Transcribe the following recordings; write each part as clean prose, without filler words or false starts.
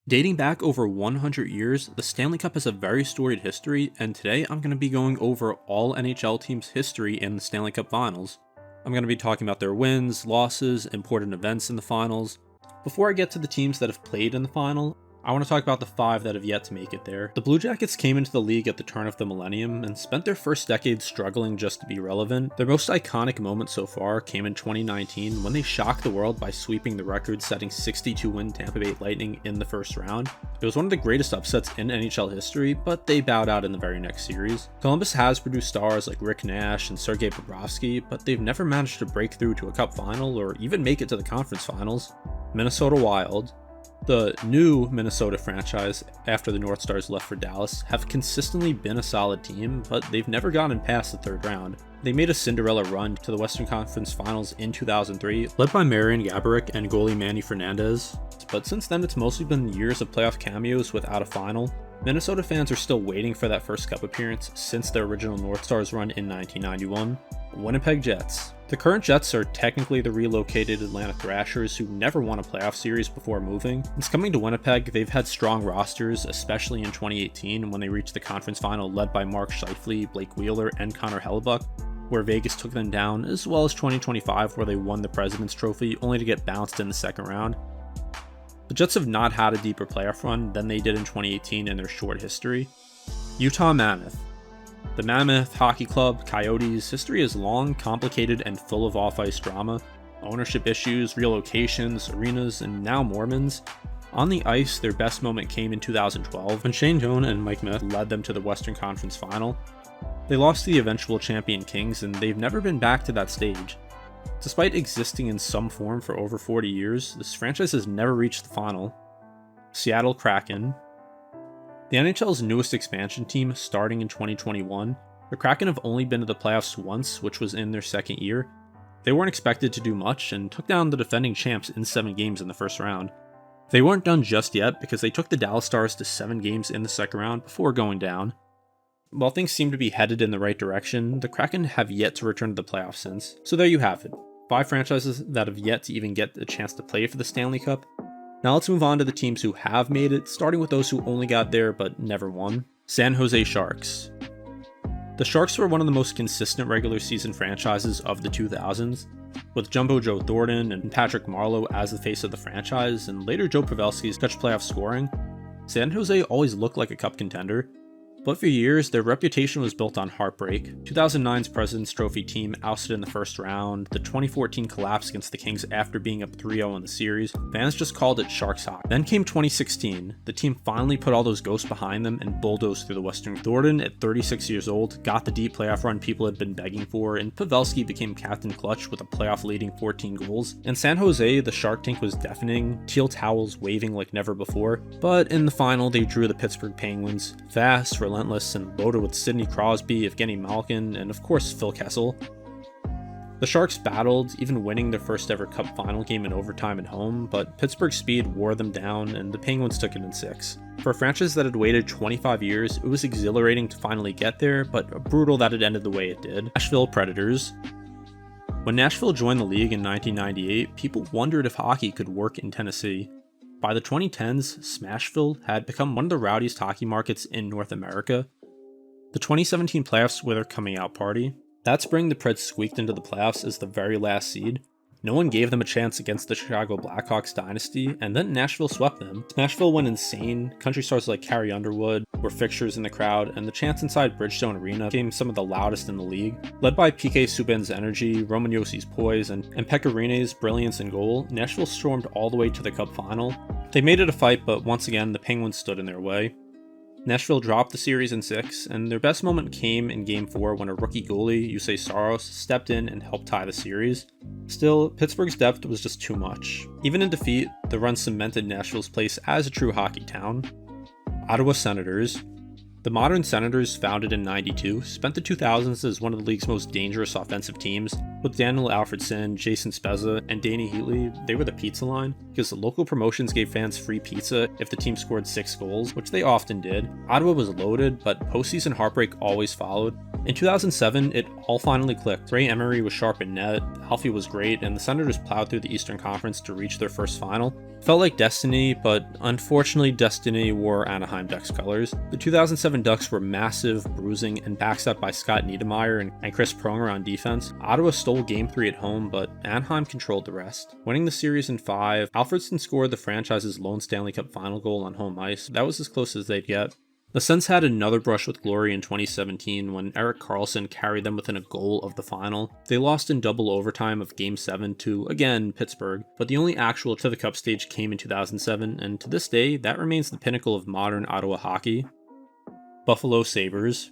Dating back over 100 years, the Stanley Cup has a very storied history, and today I'm going to be going over all NHL teams' history in the Stanley Cup Finals. I'm going to be talking about their wins, losses, important events in the finals. Before I get to the teams that have played in the final, I want to talk about the 5 that have yet to make it there. The Blue Jackets came into the league at the turn of the millennium and spent their first decade struggling just to be relevant. Their most iconic moment so far came in 2019 when they shocked the world by sweeping the record-setting 62-win Tampa Bay Lightning in the first round. It was one of the greatest upsets in NHL history, but they bowed out in the very next series. Columbus has produced stars like Rick Nash and Sergei Bobrovsky, but they've never managed to break through to a cup final or even make it to the conference finals. Minnesota Wild, the new Minnesota franchise after the North Stars left for Dallas, have consistently been a solid team, but they've never gotten past the third round. They made a Cinderella run to the Western Conference Finals in 2003, led by Marian Gaborik and goalie Manny Fernandez, but since then it's mostly been years of playoff cameos without a final. Minnesota fans are still waiting for that first cup appearance since their original North Stars run in 1991. Winnipeg Jets. The current Jets are technically the relocated Atlanta Thrashers who never won a playoff series before moving. Since coming to Winnipeg, they've had strong rosters, especially in 2018 when they reached the conference final led by Mark Scheifele, Blake Wheeler, and Connor Hellebuck, where Vegas took them down, as well as 2025 where they won the President's Trophy only to get bounced in the second round. The Jets have not had a deeper playoff run than they did in 2018 in their short history. Utah Mammoth. The Mammoth Hockey Club, Coyotes, history is long, complicated, and full of off-ice drama, ownership issues, relocations, arenas, and now Mormons. On the ice, their best moment came in 2012 when Shane Doan and Mike Smith led them to the Western Conference Final. They lost to the eventual champion Kings, and they've never been back to that stage. Despite existing in some form for over 40 years, this franchise has never reached the final. Seattle Kraken. The NHL's newest expansion team, starting in 2021, the Kraken have only been to the playoffs once, which was in their second year. They weren't expected to do much and took down the defending champs in 7 games in the first round. They weren't done just yet because they took the Dallas Stars to 7 games in the second round before going down. While things seem to be headed in the right direction, the Kraken have yet to return to the playoffs since. So there you have it, 5 franchises that have yet to even get a chance to play for the Stanley Cup. Now let's move on to the teams who have made it, starting with those who only got there but never won. San Jose Sharks. The Sharks were one of the most consistent regular season franchises of the 2000s, with Jumbo Joe Thornton and Patrick Marleau as the face of the franchise, and later Joe Pavelski's touch playoff scoring. San Jose always looked like a cup contender, but for years, their reputation was built on heartbreak. 2009's President's Trophy team ousted in the first round, the 2014 collapse against the Kings after being up 3-0 in the series, fans just called it Sharks hockey. Then came 2016, the team finally put all those ghosts behind them and bulldozed through the Western. Thornton, at 36 years old, got the deep playoff run people had been begging for, and Pavelski became captain clutch with a playoff-leading 14 goals. In San Jose, the Shark tank was deafening, teal towels waving like never before, but in the final they drew the Pittsburgh Penguins, fast, relentless, and loaded with Sidney Crosby, Evgeny Malkin, and of course Phil Kessel. The Sharks battled, even winning their first ever Cup final game in overtime at home, but Pittsburgh's speed wore them down and the Penguins took it in 6. For a franchise that had waited 25 years, it was exhilarating to finally get there, but brutal that it ended the way it did. Nashville Predators. When Nashville joined the league in 1998, people wondered if hockey could work in Tennessee. By the 2010s, Smashville had become one of the rowdiest hockey markets in North America. The 2017 playoffs were their coming out party. That spring, the Preds squeaked into the playoffs as the very last seed. No one gave them a chance against the Chicago Blackhawks dynasty, and then Nashville swept them. Smashville went insane. Country stars like Carrie Underwood were fixtures in the crowd, and the chants inside Bridgestone Arena became some of the loudest in the league. Led by PK Subban's energy, Roman Jossi's poise, and Pekka Rinne's brilliance in goal, Nashville stormed all the way to the Cup final. They made it a fight, but once again, the Penguins stood in their way. Nashville dropped the series in 6, and their best moment came in Game 4 when a rookie goalie, Jussi Saros, stepped in and helped tie the series. Still, Pittsburgh's depth was just too much. Even in defeat, the run cemented Nashville's place as a true hockey town. Ottawa Senators. The modern Senators, founded in '92, spent the 2000s as one of the league's most dangerous offensive teams. With Daniel Alfredson, Jason Spezza, and Danny Heatley, they were the pizza line, because the local promotions gave fans free pizza if the team scored 6 goals, which they often did. Ottawa was loaded, but postseason heartbreak always followed. In 2007, it all finally clicked. Ray Emery was sharp in net, Alfie was great, and the Senators plowed through the Eastern Conference to reach their first final. Felt like destiny, but unfortunately destiny wore Anaheim Ducks colors. The 2007 Ducks were massive, bruising, and backstopped by Scott Niedermayer and Chris Pronger on defense. Ottawa stole Game 3 at home, but Anaheim controlled the rest. Winning the series in 5, Alfredsson scored the franchise's lone Stanley Cup Final goal on home ice. That was as close as they'd get. The Sens had another brush with glory in 2017 when Erik Karlsson carried them within a goal of the final. They lost in double overtime of Game 7 to, again, Pittsburgh, but the only actual to the Cup stage came in 2007, and to this day, that remains the pinnacle of modern Ottawa hockey. Buffalo Sabres.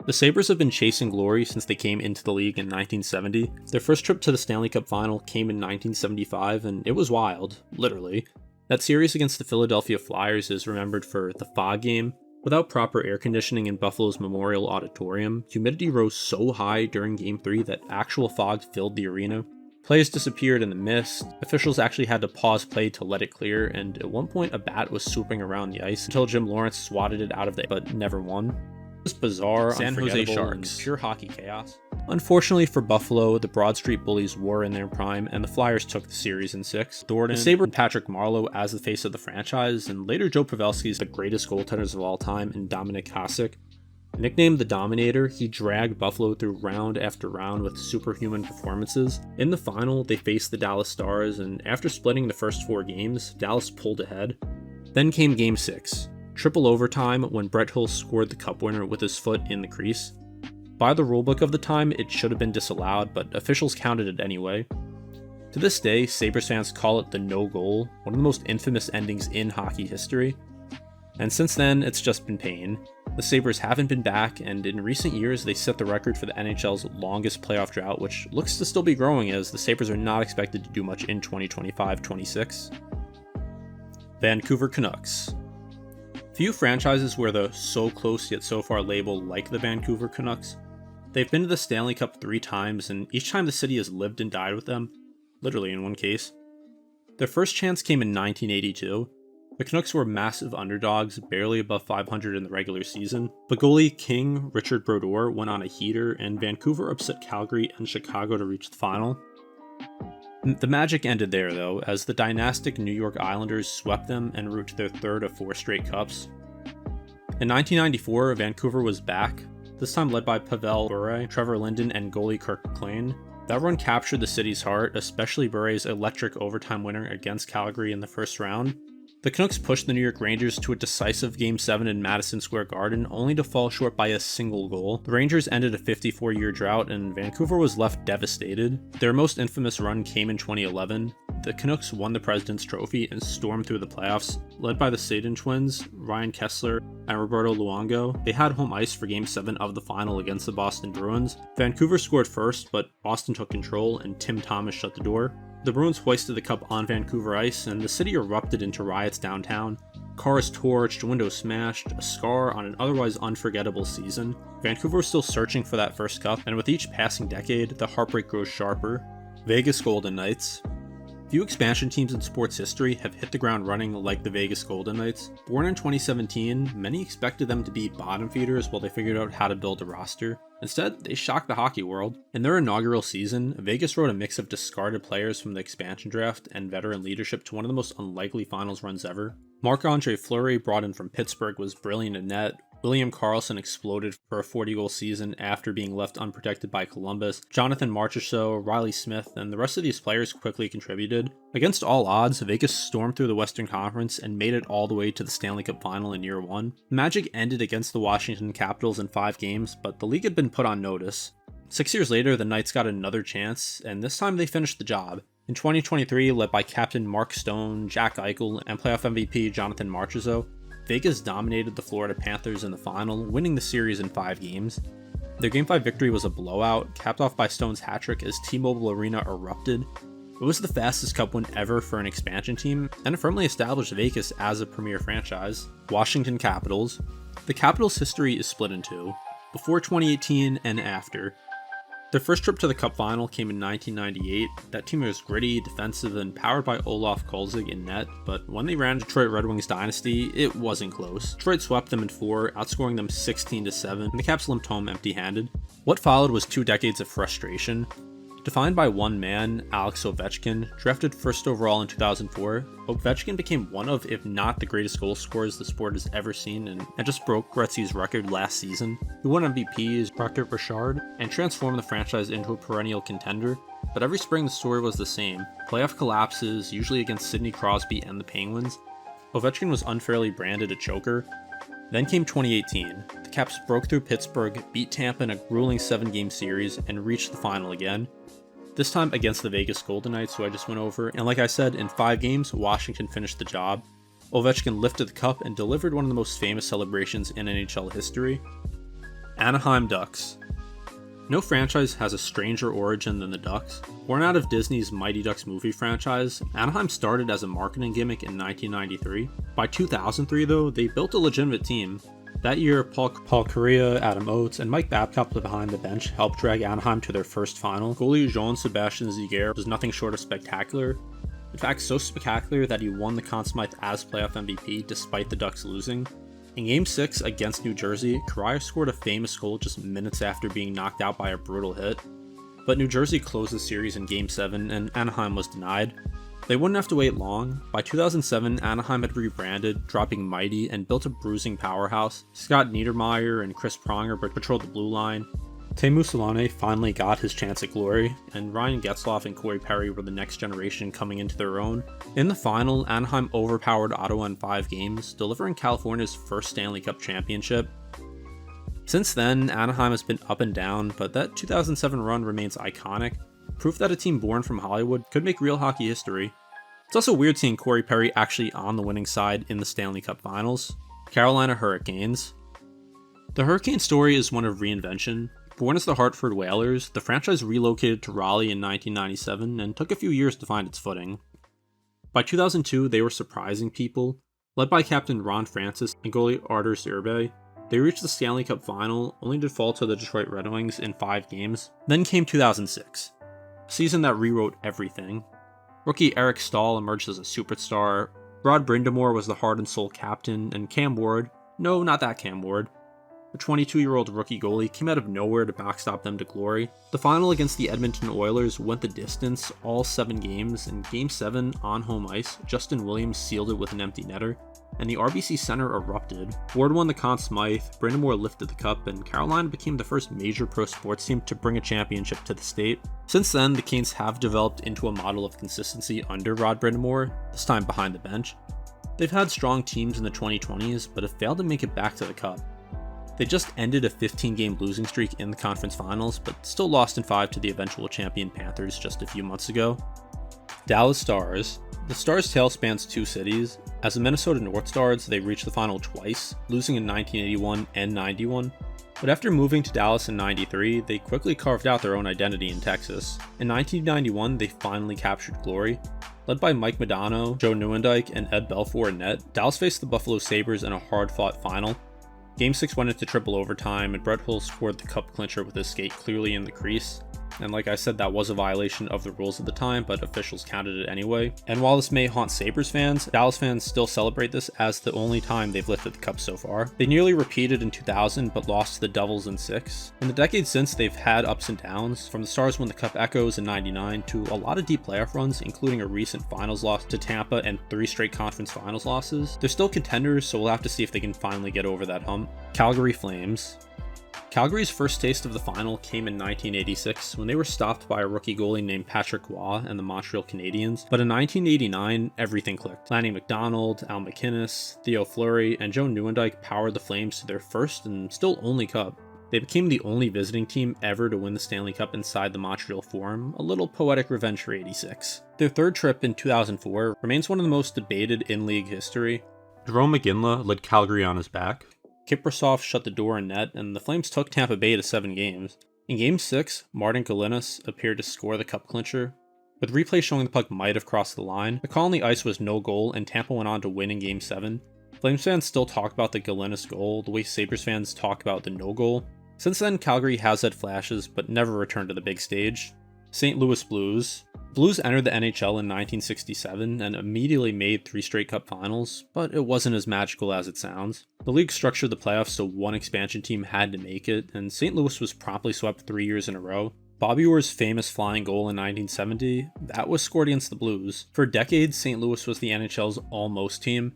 The Sabres have been chasing glory since they came into the league in 1970. Their first trip to the Stanley Cup Final came in 1975, and it was wild, literally. That series against the Philadelphia Flyers is remembered for the fog game. Without proper air conditioning in Buffalo's Memorial Auditorium, humidity rose so high during Game 3 that actual fog filled the arena. Players disappeared in the mist, officials actually had to pause play to let it clear, and at one point a bat was swooping around the ice until Jim Lawrence swatted it out of the but never won. It was bizarre, San Jose Sharks, pure hockey chaos. Unfortunately for Buffalo, the Broad Street Bullies were in their prime, and the Flyers took the series in 6. Thornton, Sabres, Patrick Marleau as the face of the franchise, and later Joe Pavelski is the greatest goaltenders of all time, and Dominik Hasek. Nicknamed the Dominator, he dragged Buffalo through round after round with superhuman performances. In the final, they faced the Dallas Stars, and after splitting the first 4 games, Dallas pulled ahead. Then came Game 6. Triple overtime when Brett Hull scored the cup winner with his foot in the crease. By the rulebook of the time, it should have been disallowed, but officials counted it anyway. To this day, Sabres fans call it the no goal, one of the most infamous endings in hockey history. And since then, it's just been pain. The Sabres haven't been back, and in recent years, they set the record for the NHL's longest playoff drought, which looks to still be growing as the Sabres are not expected to do much in 2025-26. Vancouver Canucks. Few franchises wear the so close yet so far label like the Vancouver Canucks. They've been to the Stanley Cup 3 times, and each time the city has lived and died with them, literally in one case. Their first chance came in 1982. The Canucks were massive underdogs, barely above 500 in the regular season, but goalie King Richard Brodeur went on a heater, and Vancouver upset Calgary and Chicago to reach the final. The magic ended there, though, as the dynastic New York Islanders swept them en route to their third of 4 straight cups. In 1994, Vancouver was back, this time led by Pavel Bure, Trevor Linden, and goalie Kirk McLean. That run captured the city's heart, especially Bure's electric overtime winner against Calgary in the first round. The Canucks pushed the New York Rangers to a decisive Game 7 in Madison Square Garden, only to fall short by a single goal. The Rangers ended a 54-year drought, and Vancouver was left devastated. Their most infamous run came in 2011. The Canucks won the President's Trophy and stormed through the playoffs. Led by the Sedin twins, Ryan Kesler, and Roberto Luongo, they had home ice for Game 7 of the final against the Boston Bruins. Vancouver scored first, but Boston took control, and Tim Thomas shut the door. The Bruins hoisted the cup on Vancouver ice, and the city erupted into riots downtown. Cars torched, windows smashed, a scar on an otherwise unforgettable season. Vancouver was still searching for that first cup, and with each passing decade, the heartbreak grows sharper. Vegas Golden Knights. Few expansion teams in sports history have hit the ground running like the Vegas Golden Knights. Born in 2017, many expected them to be bottom feeders while they figured out how to build a roster. Instead, they shocked the hockey world. In their inaugural season, Vegas rode a mix of discarded players from the expansion draft and veteran leadership to one of the most unlikely finals runs ever. Marc-Andre Fleury, brought in from Pittsburgh, was brilliant in net. William Karlsson exploded for a 40-goal season after being left unprotected by Columbus. Jonathan Marchessault, Riley Smith, and the rest of these players quickly contributed. Against all odds, Vegas stormed through the Western Conference and made it all the way to the Stanley Cup Final in year 1. The Magic ended against the Washington Capitals in 5 games, but the league had been put on notice. 6 years later, the Knights got another chance, and this time they finished the job. In 2023, led by captain Mark Stone, Jack Eichel, and playoff MVP Jonathan Marchessault, Vegas dominated the Florida Panthers in the final, winning the series in 5 games. Their Game 5 victory was a blowout, capped off by Stone's hat-trick as T-Mobile Arena erupted. It was the fastest cup win ever for an expansion team, and it firmly established Vegas as a premier franchise. Washington Capitals. The Capitals' history is split in 2, before 2018 and after. Their first trip to the Cup Final came in 1998. That team was gritty, defensive, and powered by Olaf Kolzig in net, but when they ran Detroit Red Wings dynasty, it wasn't close. Detroit swept them in 4, outscoring them 16-7, and the Caps limped home empty-handed. What followed was 2 decades of frustration. Defined by one man, Alex Ovechkin, drafted first overall in 2004, Ovechkin became one of, if not the greatest goal scorers the sport has ever seen, and just broke Gretzky's record last season. He won MVPs, Brachet Richard, and transformed the franchise into a perennial contender. But every spring the story was the same. Playoff collapses, usually against Sidney Crosby and the Penguins. Ovechkin was unfairly branded a choker. Then came 2018. The Caps broke through Pittsburgh, beat Tampa in a grueling 7-game series, and reached the final again. This time against the Vegas Golden Knights, who I just went over, and like I said, in 5 games, Washington finished the job. Ovechkin lifted the cup and delivered one of the most famous celebrations in NHL history. Anaheim Ducks. No franchise has a stranger origin than the Ducks. Born out of Disney's Mighty Ducks movie franchise, Anaheim started as a marketing gimmick in 1993. By 2003 though, they built a legitimate team. That year, Paul Kariya, Adam Oates, and Mike Babcock behind the bench helped drag Anaheim to their first final. Goalie Jean-Sébastien Giguère was nothing short of spectacular. In fact, so spectacular that he won the Conn Smythe as playoff MVP despite the Ducks losing. In Game 6 against New Jersey, Kariya scored a famous goal just minutes after being knocked out by a brutal hit. But New Jersey closed the series in Game 7 and Anaheim was denied. They wouldn't have to wait long. By 2007, Anaheim had rebranded, dropping Mighty, and built a bruising powerhouse. Scott Niedermayer and Chris Pronger patrolled the blue line. Teemu Selanne finally got his chance at glory, and Ryan Getzlaf and Corey Perry were the next generation coming into their own. In the final, Anaheim overpowered Ottawa in 5 games, delivering California's first Stanley Cup championship. Since then, Anaheim has been up and down, but that 2007 run remains iconic. Proof that a team born from Hollywood could make real hockey history. It's also weird seeing Corey Perry actually on the winning side in the Stanley Cup Finals. Carolina Hurricanes. The Hurricane story is one of reinvention. Born as the Hartford Whalers, the franchise relocated to Raleigh in 1997 and took a few years to find its footing. By 2002, they were surprising people. Led by captain Ron Francis and goalie Artur Irbe, they reached the Stanley Cup Final, only to fall to the Detroit Red Wings in 5 games. Then came 2006. A season that rewrote everything. Rookie Eric Stahl emerged as a superstar, Rod Brind'Amour was the heart and soul captain, and Cam Ward, no, not that Cam Ward, a 22-year-old rookie goalie, came out of nowhere to backstop them to glory. The final against the Edmonton Oilers went the distance, all 7 games, and Game 7, on home ice, Justin Williams sealed it with an empty netter, and the RBC Center erupted. Ward won the Conn Smythe, Brind'Amour lifted the cup, and Carolina became the first major pro sports team to bring a championship to the state. Since then, the Canes have developed into a model of consistency under Rod Brind'Amour, this time behind the bench. They've had strong teams in the 2020s, but have failed to make it back to the cup. They just ended a 15-game losing streak in the conference finals, but still lost in 5 to the eventual champion Panthers just a few months ago. Dallas Stars. The Stars' tale spans 2 cities. As the Minnesota North Stars, they reached the final twice, losing in 1981 and 91. But after moving to Dallas in 93, they quickly carved out their own identity in Texas. In 1991, they finally captured glory. Led by Mike Modano, Joe Nieuwendyk, and Ed Belfour in net, Dallas faced the Buffalo Sabres in a hard-fought final. Game 6 went into triple overtime, and Brett Hull scored the cup clincher with his skate clearly in the crease. And like I said, that was a violation of the rules at the time, but officials counted it anyway. And while this may haunt Sabres fans, Dallas fans still celebrate this as the only time they've lifted the cup so far. They nearly repeated in 2000, but lost to the Devils in 6. In the decades since, they've had ups and downs, from the Stars won the cup echoes in 99 to a lot of deep playoff runs, including a recent finals loss to Tampa and 3 straight conference finals losses. They're still contenders, so we'll have to see if they can finally get over that hump. Calgary Flames. Calgary's first taste of the final came in 1986 when they were stopped by a rookie goalie named Patrick Waugh and the Montreal Canadiens, but in 1989, everything clicked. Lanny McDonald, Al McInnes, Theo Fleury, and Joe Nieuwendyk powered the Flames to their first and still only cup. They became the only visiting team ever to win the Stanley Cup inside the Montreal Forum, a little poetic revenge for 86. Their third trip in 2004 remains one of the most debated in league history. Jerome McGinley led Calgary on his back. Kiprusoff shut the door in net, and the Flames took Tampa Bay to 7 games. In Game 6, Martin Galinas appeared to score the cup clincher. With replay showing the puck might have crossed the line, the call on the ice was no goal, and Tampa went on to win in Game 7. Flames fans still talk about the Galinas goal the way Sabres fans talk about the no goal. Since then, Calgary has had flashes, but never returned to the big stage. St. Louis Blues. Blues entered the NHL in 1967 and immediately made 3 straight cup finals, but it wasn't as magical as it sounds. The league structured the playoffs so one expansion team had to make it, and St. Louis was promptly swept 3 years in a row. Bobby Orr's famous flying goal in 1970, that was scored against the Blues. For decades, St. Louis was the NHL's almost team.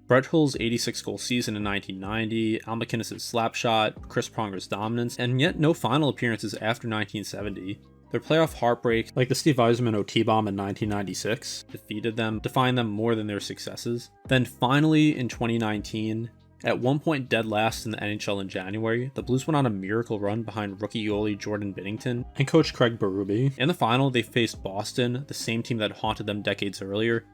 Brett Hull's 86-goal season in 1990, Al MacInnis' slap shot, Chris Pronger's dominance, and yet no final appearances after 1970. Their playoff heartbreak, like the Steve Yzerman OT bomb in 1996, defined them more than their successes. Then finally, in 2019, at one point dead last in the NHL in January, the Blues went on a miracle run behind rookie goalie Jordan Binnington and coach Craig Berube. In the final, they faced Boston, the same team that haunted them decades earlier.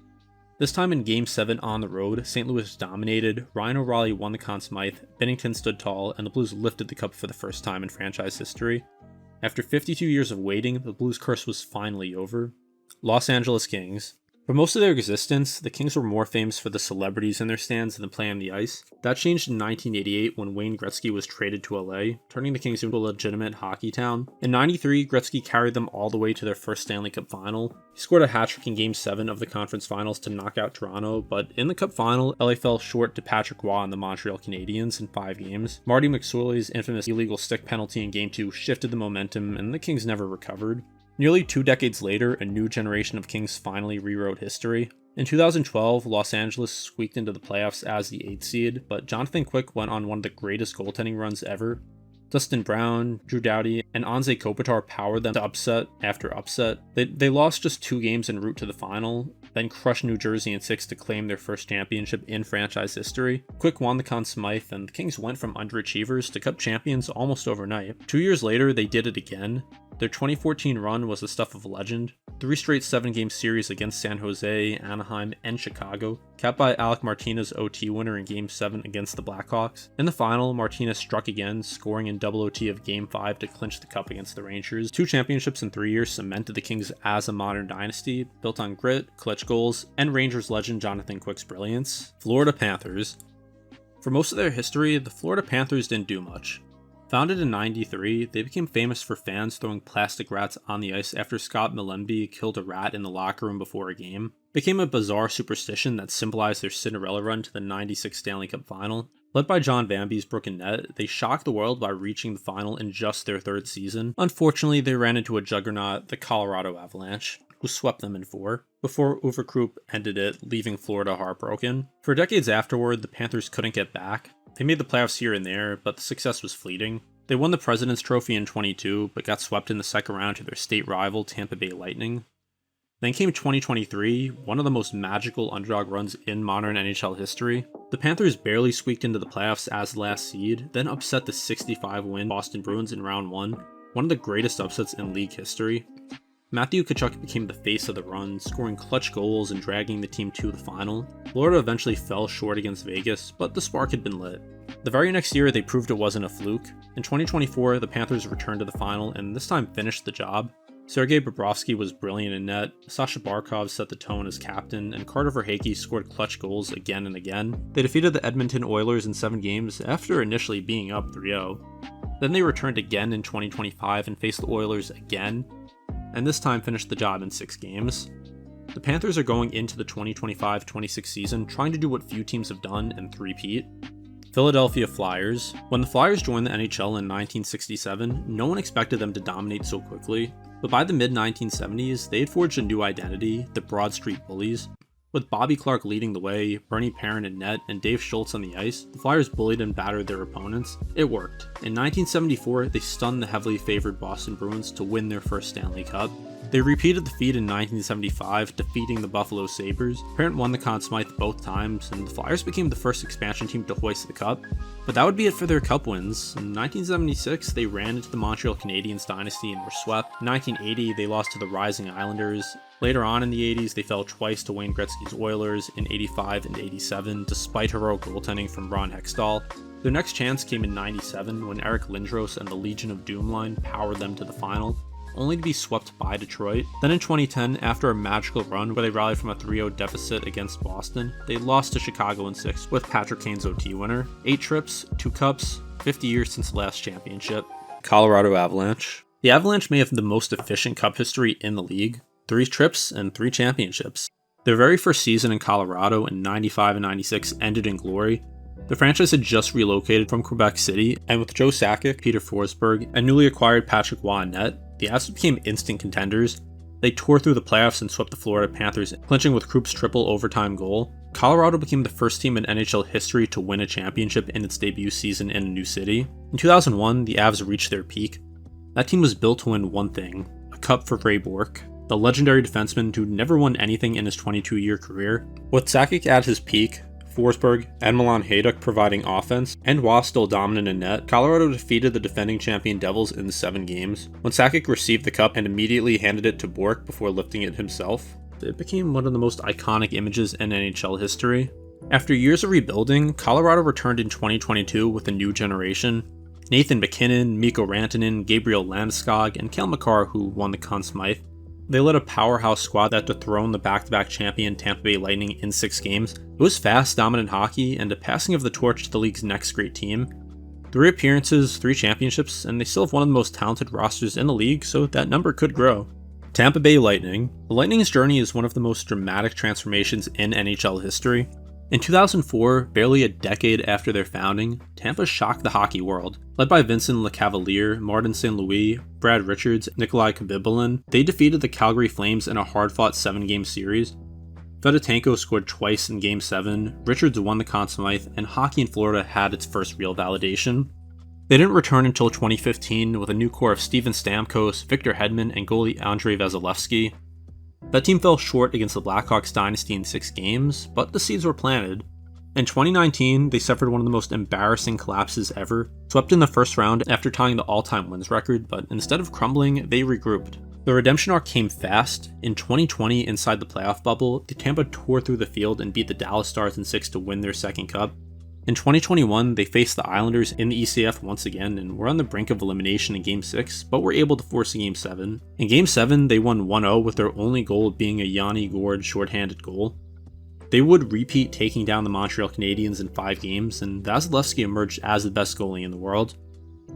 This time in Game 7 on the road, St. Louis dominated, Ryan O'Reilly won the Conn Smythe, Binnington stood tall, and the Blues lifted the cup for the first time in franchise history. After 52 years of waiting, the Blues' curse was finally over. Los Angeles Kings. For most of their existence, the Kings were more famous for the celebrities in their stands than playing on the ice. That changed in 1988 when Wayne Gretzky was traded to LA, turning the Kings into a legitimate hockey town. In 93, Gretzky carried them all the way to their first Stanley Cup Final. He scored a hat-trick in Game 7 of the conference finals to knock out Toronto, but in the Cup Final, LA fell short to Patrick Roy and the Montreal Canadiens in 5 games. Marty McSorley's infamous illegal stick penalty in Game 2 shifted the momentum, and the Kings never recovered. Nearly 2 decades later, a new generation of Kings finally rewrote history. In 2012, Los Angeles squeaked into the playoffs as the 8th seed, but Jonathan Quick went on one of the greatest goaltending runs ever. Dustin Brown, Drew Doughty, and Anze Kopitar powered them to upset after upset. They lost just 2 games en route to the final, then crushed New Jersey in 6 to claim their first championship in franchise history. Quick won the Conn Smythe, and the Kings went from underachievers to Cup champions almost overnight. 2 years later, they did it again. Their 2014 run was the stuff of legend. 3 straight 7-game series against San Jose, Anaheim, and Chicago, capped by Alec Martinez's OT winner in Game 7 against the Blackhawks. In the final, Martinez struck again, scoring in double OT of Game 5 to clinch the cup against the Rangers. 2 championships in 3 years cemented the Kings as a modern dynasty, built on grit, clutch goals, and Rangers legend Jonathan Quick's brilliance. Florida Panthers. For most of their history, the Florida Panthers didn't do much. Founded in '93, they became famous for fans throwing plastic rats on the ice after Scott Millenby killed a rat in the locker room before a game. It became a bizarre superstition that symbolized their Cinderella run to the '96 Stanley Cup Final. Led by John Vanby's broken net, they shocked the world by reaching the final in just their 3rd season. Unfortunately, they ran into a juggernaut, the Colorado Avalanche, who swept them in 4, before Uwe Krupp ended it, leaving Florida heartbroken. For decades afterward, the Panthers couldn't get back. They made the playoffs here and there, but the success was fleeting. They won the President's Trophy in 22, but got swept in the second round to their state rival, Tampa Bay Lightning. Then came 2023, one of the most magical underdog runs in modern NHL history. The Panthers barely squeaked into the playoffs as the last seed, then upset the 65-win Boston Bruins in round 1, one of the greatest upsets in league history. Matthew Tkachuk became the face of the run, scoring clutch goals and dragging the team to the final. Florida eventually fell short against Vegas, but the spark had been lit. The very next year, they proved it wasn't a fluke. In 2024, the Panthers returned to the final and this time finished the job. Sergei Bobrovsky was brilliant in net, Sasha Barkov set the tone as captain, and Carter Verhaeghe scored clutch goals again and again. They defeated the Edmonton Oilers in 7 games after initially being up 3-0. Then they returned again in 2025 and faced the Oilers again, and this time finished the job in 6 games. The Panthers are going into the 2025-26 season trying to do what few teams have done and three-peat. Philadelphia Flyers. When the Flyers joined the NHL in 1967, no one expected them to dominate so quickly, but by the mid-1970s, they had forged a new identity, the Broad Street Bullies. With Bobby Clarke leading the way, Bernie Parent in net, and Dave Schultz on the ice, the Flyers bullied and battered their opponents. It worked. In 1974, they stunned the heavily favored Boston Bruins to win their first Stanley Cup. They repeated the feat in 1975, defeating the Buffalo Sabres. Parent won the Conn Smythe both times, and the Flyers became the first expansion team to hoist the cup. But that would be it for their cup wins. In 1976, they ran into the Montreal Canadiens dynasty and were swept. In 1980, they lost to the Rising Islanders. Later on in the 80s, they fell twice to Wayne Gretzky's Oilers in 85 and 87, despite heroic goaltending from Ron Hextall. Their next chance came in 97 when Eric Lindros and the Legion of Doom line powered them to the final, only to be swept by Detroit. Then in 2010, after a magical run where they rallied from a 3-0 deficit against Boston, they lost to Chicago in 6 with Patrick Kane's OT winner. 8 trips, 2 cups, 50 years since the last championship. Colorado Avalanche. The Avalanche may have the most efficient cup history in the league. 3 trips and 3 championships. Their very first season in Colorado in 95 and 96 ended in glory. The franchise had just relocated from Quebec City, and with Joe Sakic, Peter Forsberg, and newly acquired Patrick Roy in net, the Avs became instant contenders. They tore through the playoffs and swept the Florida Panthers, clinching with Krupp's triple overtime goal. Colorado became the first team in NHL history to win a championship in its debut season in a new city. In 2001, the Avs reached their peak. That team was built to win one thing, a cup for Ray Bourque, the legendary defenseman who never won anything in his 22-year career. With Sakic at his peak, Forsberg and Milan Hajduk providing offense, and Waugh still dominant in net, Colorado defeated the defending champion Devils in 7 games. When Sakic received the cup and immediately handed it to Bourque before lifting it himself, it became one of the most iconic images in NHL history. After years of rebuilding, Colorado returned in 2022 with a new generation. Nathan MacKinnon, Mikko Rantanen, Gabriel Landeskog, and Cale Makar, who won the Conn Smythe. They led a powerhouse squad that dethroned the back-to-back champion Tampa Bay Lightning in 6 games. It was fast, dominant hockey, and a passing of the torch to the league's next great team. 3 appearances, 3 championships, and they still have one of the most talented rosters in the league, so that number could grow. Tampa Bay Lightning. The Lightning's journey is one of the most dramatic transformations in NHL history. In 2004, barely a decade after their founding, Tampa shocked the hockey world. Led by Vincent Lecavalier, Martin St. Louis, Brad Richards, Nikolai Khabibulin, they defeated the Calgary Flames in a hard-fought 7-game series. Fedotenko scored twice in Game 7, Richards won the Conn Smythe, and hockey in Florida had its first real validation. They didn't return until 2015 with a new core of Steven Stamkos, Victor Hedman, and goalie Andrei Vasilevsky. That team fell short against the Blackhawks dynasty in 6 games, but the seeds were planted. In 2019, they suffered one of the most embarrassing collapses ever, swept in the first round after tying the all-time wins record, but instead of crumbling, they regrouped. The redemption arc came fast. In 2020, inside the playoff bubble, the Tampa tore through the field and beat the Dallas Stars in 6 to win their second cup. In 2021, they faced the Islanders in the ECF once again and were on the brink of elimination in Game 6, but were able to force a Game 7. In Game 7, they won 1-0 with their only goal being a Yanni Gourde shorthanded goal. They would repeat taking down the Montreal Canadiens in 5 games, and Vasilevsky emerged as the best goalie in the world.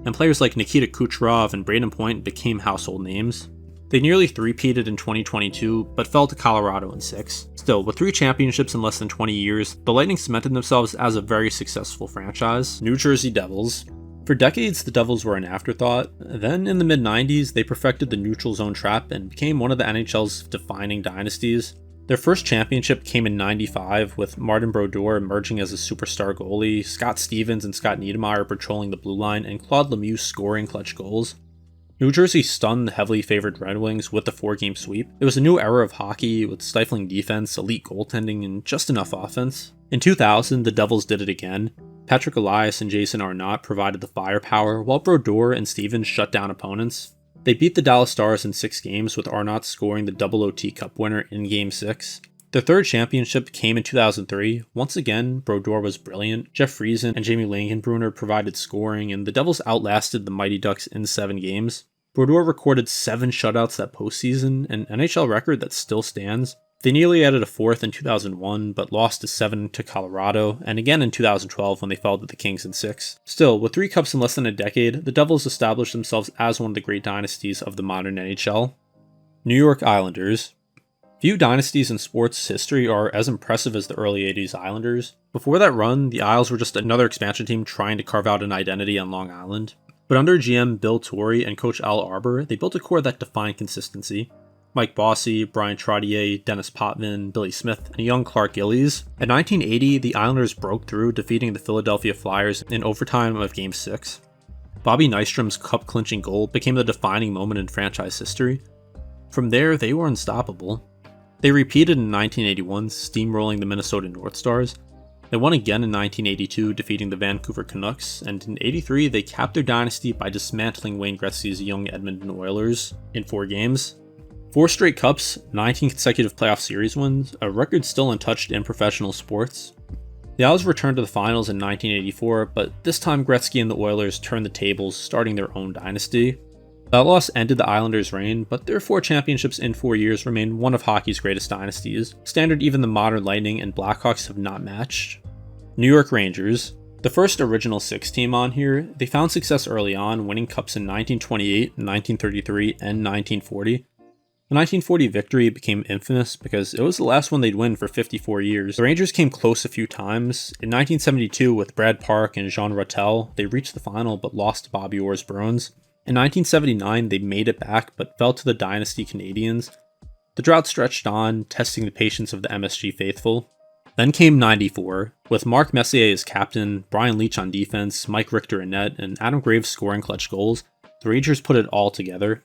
And players like Nikita Kucherov and Braden Point became household names. They nearly three-peated in 2022, but fell to Colorado in 6. Still, with 3 championships in less than 20 years, the Lightning cemented themselves as a very successful franchise. New Jersey Devils. For decades, the Devils were an afterthought. Then, in the mid-90s, they perfected the neutral zone trap and became one of the NHL's defining dynasties. Their first championship came in '95, with Martin Brodeur emerging as a superstar goalie, Scott Stevens and Scott Niedermayer patrolling the blue line, and Claude Lemieux scoring clutch goals. New Jersey stunned the heavily favored Red Wings with the 4-game sweep. It was a new era of hockey with stifling defense, elite goaltending, and just enough offense. In 2000, the Devils did it again. Patrick Elias and Jason Arnott provided the firepower, while Brodeur and Stevens shut down opponents. They beat the Dallas Stars in 6 games, with Arnott scoring the Double OT Cup winner in Game 6. Their third championship came in 2003. Once again, Brodeur was brilliant. Jeff Friesen and Jamie Langenbrunner provided scoring, and the Devils outlasted the Mighty Ducks in 7 games. Brodeur recorded 7 shutouts that postseason, an NHL record that still stands. They nearly added a 4th in 2001, but lost to 7 to Colorado, and again in 2012 when they fell to the Kings in 6. Still, with 3 cups in less than a decade, the Devils established themselves as one of the great dynasties of the modern NHL. New York Islanders. Few dynasties in sports history are as impressive as the early 80s Islanders. Before that run, the Isles were just another expansion team trying to carve out an identity on Long Island. But under GM Bill Torrey and coach Al Arbor, they built a core that defined consistency. Mike Bossy, Brian Trottier, Dennis Potvin, Billy Smith, and young Clark Gillies. In 1980, the Islanders broke through, defeating the Philadelphia Flyers in overtime of Game 6. Bobby Nystrom's cup-clinching goal became the defining moment in franchise history. From there, they were unstoppable. They repeated in 1981, steamrolling the Minnesota North Stars. They won again in 1982, defeating the Vancouver Canucks, and in '83 they capped their dynasty by dismantling Wayne Gretzky's young Edmonton Oilers in 4 games. 4 straight cups, 19 consecutive playoff series wins, a record still untouched in professional sports. The Isles returned to the finals in 1984, but this time Gretzky and the Oilers turned the tables, starting their own dynasty. That loss ended the Islanders' reign, but their 4 championships in 4 years remain one of hockey's greatest dynasties, a standard even the modern Lightning and Blackhawks have not matched. New York Rangers. The first original 6 team on here, they found success early on, winning cups in 1928, 1933, and 1940. The 1940 victory became infamous because it was the last one they'd win for 54 years. The Rangers came close a few times. In 1972, with Brad Park and Jean Rattel, they reached the final but lost to Bobby Orr's Bruins. In 1979, they made it back but fell to the dynasty Canadiens. The drought stretched on, testing the patience of the MSG faithful. Then came 94, with Mark Messier as captain, Brian Leetch on defense, Mike Richter in net, and Adam Graves scoring clutch goals. The Rangers put it all together.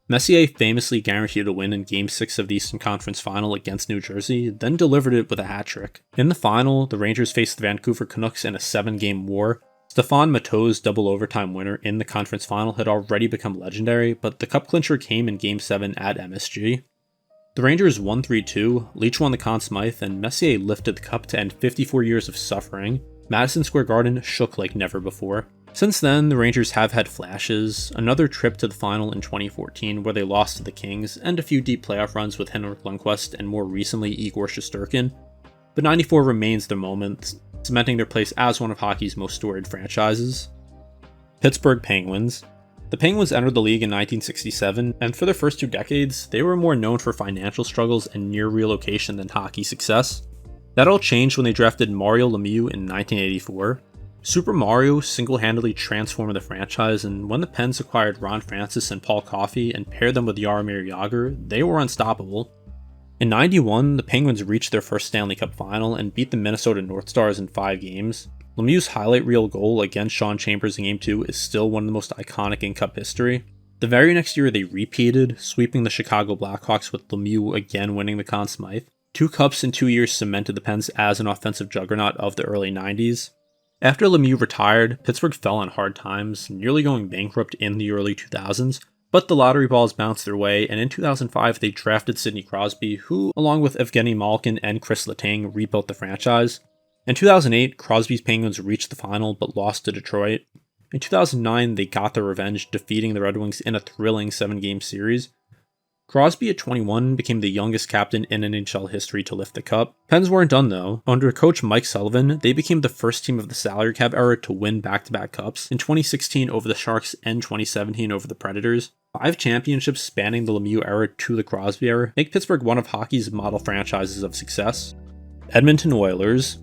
Messier famously guaranteed a win in Game 6 of the Eastern Conference Final against New Jersey, then delivered it with a hat trick. In the final, the Rangers faced the Vancouver Canucks in a 7-game war. Stéphane Matteau's double overtime winner in the conference final had already become legendary, but the cup clincher came in Game 7 at MSG. The Rangers won 3-2, Leetch won the Conn Smythe, and Messier lifted the cup to end 54 years of suffering. Madison Square Garden shook like never before. Since then, the Rangers have had flashes, another trip to the final in 2014 where they lost to the Kings, and a few deep playoff runs with Henrik Lundqvist and more recently Igor Shesterkin. But 94 remains their moment, cementing their place as one of hockey's most storied franchises. Pittsburgh Penguins. The Penguins entered the league in 1967, and for their first 2 decades, they were more known for financial struggles and near relocation than hockey success. That all changed when they drafted Mario Lemieux in 1984. Super Mario single-handedly transformed the franchise, and when the Pens acquired Ron Francis and Paul Coffey and paired them with Jaromir Jagr, they were unstoppable. In 91, the Penguins reached their first Stanley Cup Final and beat the Minnesota North Stars in 5 games. Lemieux's highlight reel goal against Sean Chambers in Game 2 is still one of the most iconic in Cup history. The very next year they repeated, sweeping the Chicago Blackhawks with Lemieux again winning the Conn Smythe. 2 cups in 2 years cemented the Pens as an offensive juggernaut of the early 90s. After Lemieux retired, Pittsburgh fell on hard times, nearly going bankrupt in the early 2000s, but the lottery balls bounced their way, and in 2005 they drafted Sidney Crosby, who, along with Evgeny Malkin and Chris Letang, rebuilt the franchise. In 2008, Crosby's Penguins reached the final but lost to Detroit. In 2009, they got their revenge, defeating the Red Wings in a thrilling 7-game series. Crosby at 21 became the youngest captain in NHL history to lift the cup. Pens weren't done though. Under coach Mike Sullivan, they became the first team of the salary cap era to win back-to-back cups, in 2016 over the Sharks and 2017 over the Predators. 5 championships spanning the Lemieux era to the Crosby era make Pittsburgh one of hockey's model franchises of success. Edmonton Oilers.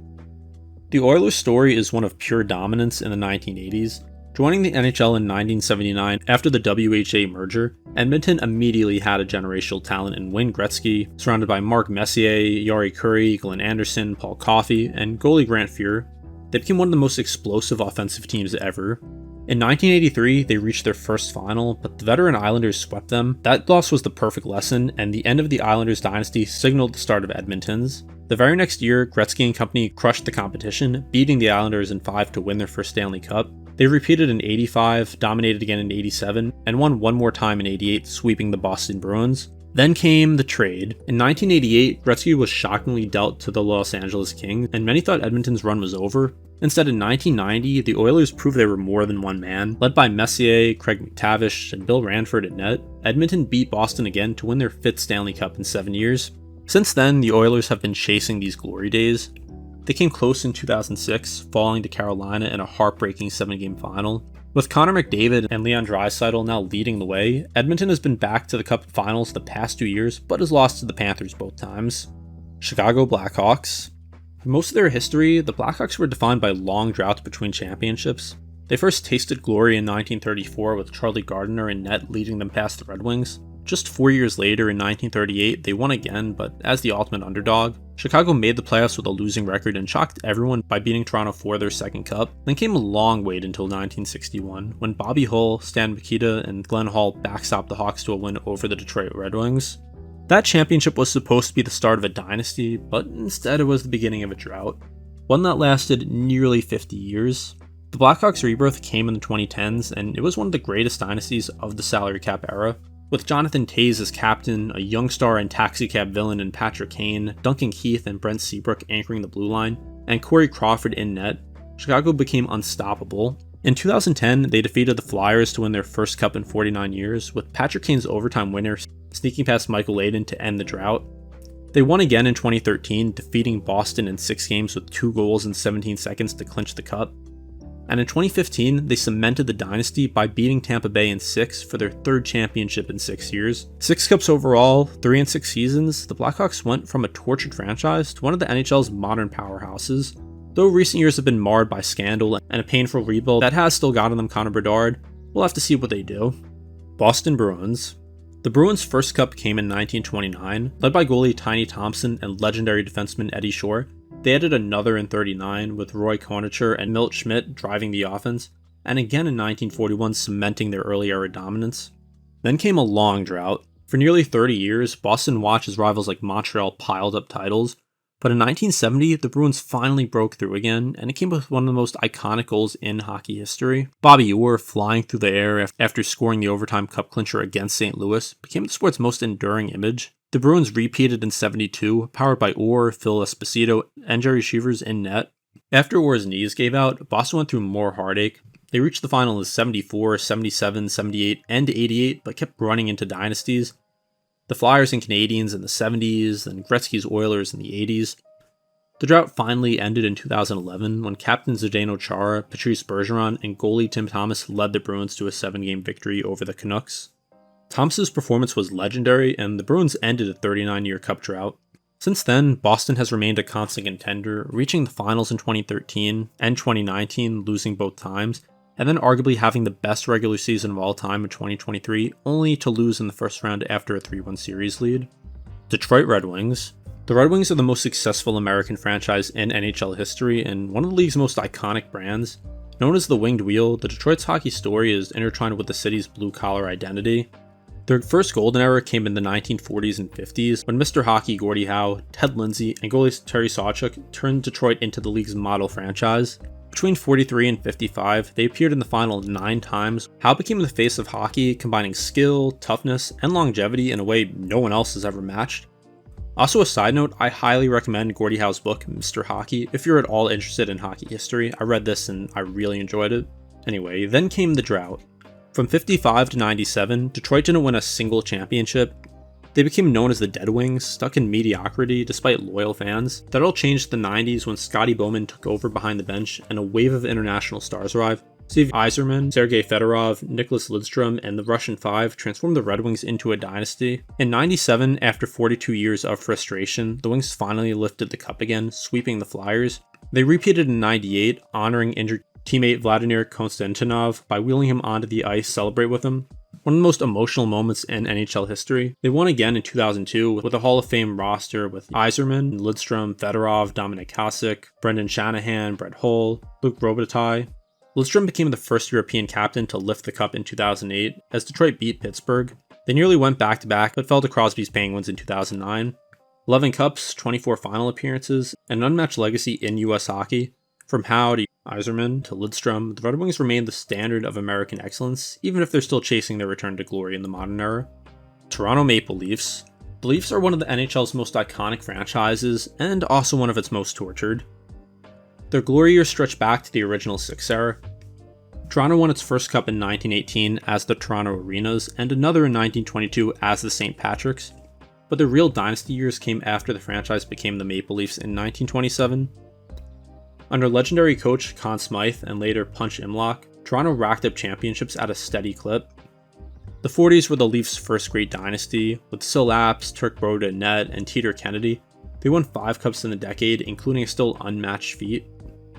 The Oilers' story is one of pure dominance in the 1980s. Joining the NHL in 1979 after the WHA merger, Edmonton immediately had a generational talent in Wayne Gretzky, surrounded by Mark Messier, Jari Kurri, Glenn Anderson, Paul Coffey, and goalie Grant Fuhr. They became one of the most explosive offensive teams ever. In 1983, they reached their first final, but the veteran Islanders swept them. That loss was the perfect lesson, and the end of the Islanders dynasty signaled the start of Edmonton's. The very next year, Gretzky and company crushed the competition, beating the Islanders in 5 to win their first Stanley Cup. They repeated in 85, dominated again in 87, and won one more time in 88, sweeping the Boston Bruins. Then came the trade. In 1988, Gretzky was shockingly dealt to the Los Angeles Kings, and many thought Edmonton's run was over. Instead, in 1990, the Oilers proved they were more than one man. Led by Messier, Craig McTavish, and Bill Ranford at net, Edmonton beat Boston again to win their 5th Stanley Cup in 7 years. Since then, the Oilers have been chasing these glory days. They came close in 2006, falling to Carolina in a heartbreaking 7-game final. With Connor McDavid and Leon Draisaitl now leading the way, Edmonton has been back to the Cup Finals the past 2 years, but has lost to the Panthers both times. Chicago Blackhawks. For most of their history, the Blackhawks were defined by long droughts between championships. They first tasted glory in 1934 with Charlie Gardiner in net leading them past the Red Wings. Just 4 years later, in 1938, they won again, but as the ultimate underdog. Chicago made the playoffs with a losing record and shocked everyone by beating Toronto for their second cup. Then came a long wait until 1961, when Bobby Hull, Stan Mikita, and Glenn Hall backstopped the Hawks to a win over the Detroit Red Wings. That championship was supposed to be the start of a dynasty, but instead it was the beginning of a drought. One that lasted nearly 50 years. The Blackhawks' rebirth came in the 2010s, and it was one of the greatest dynasties of the salary cap era. With Jonathan Toews as captain, a young star and taxicab villain in Patrick Kane, Duncan Keith and Brent Seabrook anchoring the blue line, and Corey Crawford in net, Chicago became unstoppable. In 2010, they defeated the Flyers to win their first cup in 49 years, with Patrick Kane's overtime winner sneaking past Michael Layden to end the drought. They won again in 2013, defeating Boston in 6 games with 2 goals in 17 seconds to clinch the cup. And in 2015, they cemented the dynasty by beating Tampa Bay in 6 for their 3rd championship in 6 years. 6 cups overall, 3 in 6 seasons, the Blackhawks went from a tortured franchise to one of the NHL's modern powerhouses. Though recent years have been marred by scandal and a painful rebuild that has still gotten them Connor Bedard, We'll have to see what they do. Boston Bruins. The Bruins' first cup came in 1929, led by goalie Tiny Thompson and legendary defenseman Eddie Shore. They added another in 39 with Roy Kornitzer and Milt Schmidt driving the offense, and again in 1941 cementing their early era dominance. Then came a long drought. For nearly 30 years, Boston watched as rivals like Montreal piled up titles, but in 1970, the Bruins finally broke through again, and it came with one of the most iconic goals in hockey history. Bobby Orr flying through the air after scoring the overtime cup clincher against St. Louis became the sport's most enduring image. The Bruins repeated in 72, powered by Orr, Phil Esposito, and Jerry Shivers in net. After Orr's knees gave out, Boston went through more heartache. They reached the final in 74, 77, 78, and 88, but kept running into dynasties. The Flyers and Canadiens in the 70s, then Gretzky's Oilers in the 80s. The drought finally ended in 2011 when captain Zdeno Chara, Patrice Bergeron, and goalie Tim Thomas led the Bruins to a 7-game victory over the Canucks. Thomas's performance was legendary, and the Bruins ended a 39-year cup drought. Since then, Boston has remained a constant contender, reaching the finals in 2013 and 2019, losing both times, and then arguably having the best regular season of all time in 2023, only to lose in the first round after a 3-1 series lead. Detroit Red Wings. The Red Wings are the most successful American franchise in NHL history and one of the league's most iconic brands. Known as the Winged Wheel, the Detroit's hockey story is intertwined with the city's blue-collar identity. Their first golden era came in the 1940s and 50s when Mr. Hockey Gordie Howe, Ted Lindsay, and goalie Terry Sawchuk turned Detroit into the league's model franchise. Between 43 and 55, they appeared in the final 9 times. Howe became the face of hockey, combining skill, toughness, and longevity in a way no one else has ever matched. Also, a side note, I highly recommend Gordie Howe's book, Mr. Hockey, if you're at all interested in hockey history. I read this and I really enjoyed it. Anyway, then came the drought. From 55 to 97, Detroit didn't win a single championship. They became known as the Dead Wings, stuck in mediocrity despite loyal fans. That all changed in the 90s when Scotty Bowman took over behind the bench and a wave of international stars arrived. Steve Yzerman, Sergei Fedorov, Nicholas Lidstrom, and the Russian Five transformed the Red Wings into a dynasty. In 97, after 42 years of frustration, the Wings finally lifted the cup again, sweeping the Flyers. They repeated in 98, honoring injured teammate Vladimir Konstantinov by wheeling him onto the ice to celebrate with him. One of the most emotional moments in NHL history. They won again in 2002 with a Hall of Fame roster with Yzerman, Lidstrom, Fedorov, Dominik Hasek, Brendan Shanahan, Brett Hull, Luc Robitaille. Lidstrom became the first European captain to lift the cup in 2008 as Detroit beat Pittsburgh. They nearly went back-to-back but fell to Crosby's Penguins in 2009. 11 cups, 24 final appearances, and an unmatched legacy in US hockey. From Howe to Yzerman to Lidstrom, the Red Wings remain the standard of American excellence, even if they're still chasing their return to glory in the modern era. Toronto Maple Leafs. The Leafs are one of the NHL's most iconic franchises, and also one of its most tortured. Their glory years stretch back to the original Six era. Toronto won its first cup in 1918 as the Toronto Arenas, and another in 1922 as the St. Patrick's. But their real dynasty years came after the franchise became the Maple Leafs in 1927. Under legendary coach Conn Smythe and later Punch Imlach, Toronto racked up championships at a steady clip. The 40s were the Leafs' first great dynasty, with Sil Apps, Turk Broda in net, and Teeter Kennedy. They won 5 cups in a decade, including a still unmatched feat.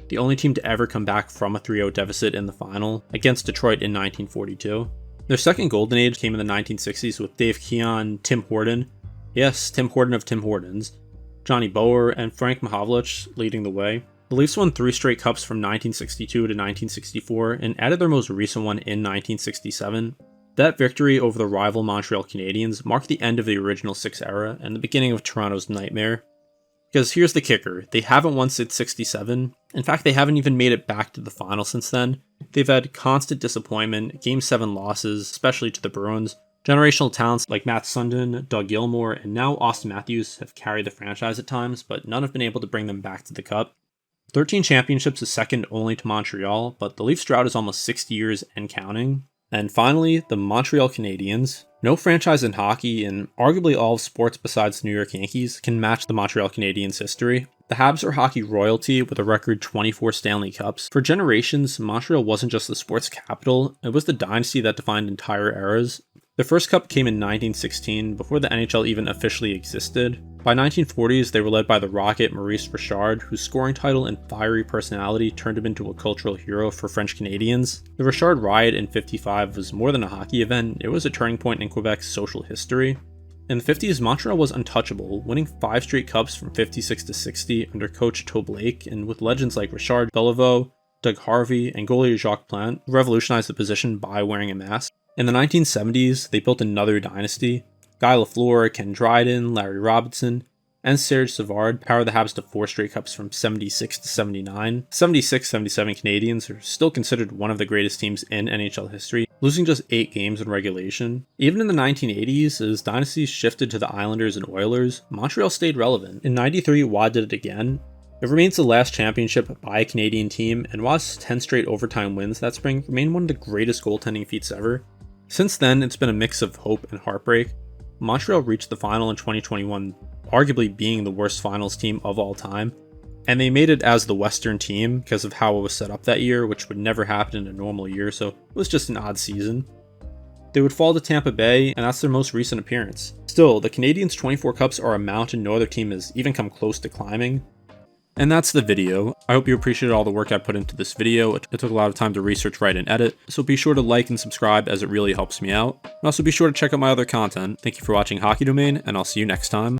The only team to ever come back from a 3-0 deficit in the final, against Detroit in 1942. Their second golden age came in the 1960s with Dave Keon, Tim Horton, yes, Tim Horton of Tim Hortons, Johnny Boer, and Frank Mahovlich leading the way. The Leafs won 3 straight cups from 1962 to 1964 and added their most recent one in 1967. That victory over the rival Montreal Canadiens marked the end of the original Six era and the beginning of Toronto's nightmare. Because here's the kicker, they haven't won since 67. In fact, they haven't even made it back to the final since then. They've had constant disappointment, Game 7 losses, especially to the Bruins. Generational talents like Matt Sundin, Doug Gilmour, and now Austin Matthews have carried the franchise at times, but none have been able to bring them back to the cup. 13 championships is second only to Montreal, but the Leafs drought is almost 60 years and counting. And finally, the Montreal Canadiens. No franchise in hockey, and arguably all of sports besides the New York Yankees, can match the Montreal Canadiens' history. The Habs are hockey royalty with a record 24 Stanley Cups. For generations, Montreal wasn't just the sports capital, it was the dynasty that defined entire eras. Their first cup came in 1916, before the NHL even officially existed. By 1940s, they were led by the Rocket Maurice Richard, whose scoring title and fiery personality turned him into a cultural hero for French Canadians. The Richard Riot in '55 was more than a hockey event, it was a turning point in Quebec's social history. In the 50s, Montreal was untouchable, winning 5 straight cups from 56 to 60 under coach Toe Blake, and with legends like Richard Beliveau, Doug Harvey, and goalie Jacques Plante, who revolutionized the position by wearing a mask. In the 1970s, they built another dynasty. Guy Lafleur, Ken Dryden, Larry Robinson, and Serge Savard powered the Habs to 4 straight cups from 76 to 79. 76-77 Canadiens are still considered one of the greatest teams in NHL history, losing just 8 games in regulation. Even in the 1980s, as dynasties shifted to the Islanders and Oilers, Montreal stayed relevant. In '93, Watt did it again. It remains the last championship by a Canadian team, and Watt's 10 straight overtime wins that spring remain one of the greatest goaltending feats ever. Since then, it's been a mix of hope and heartbreak. Montreal reached the final in 2021, arguably being the worst finals team of all time, and they made it as the Western team because of how it was set up that year, which would never happen in a normal year, so it was just an odd season. They would fall to Tampa Bay, and that's their most recent appearance. Still, the Canadiens' 24 cups are a mountain no other team has even come close to climbing. And that's the video. I hope you appreciated all the work I put into this video. It took a lot of time to research, write, and edit, so be sure to like and subscribe as it really helps me out. And also be sure to check out my other content. Thank you for watching Hockey Domain, and I'll see you next time.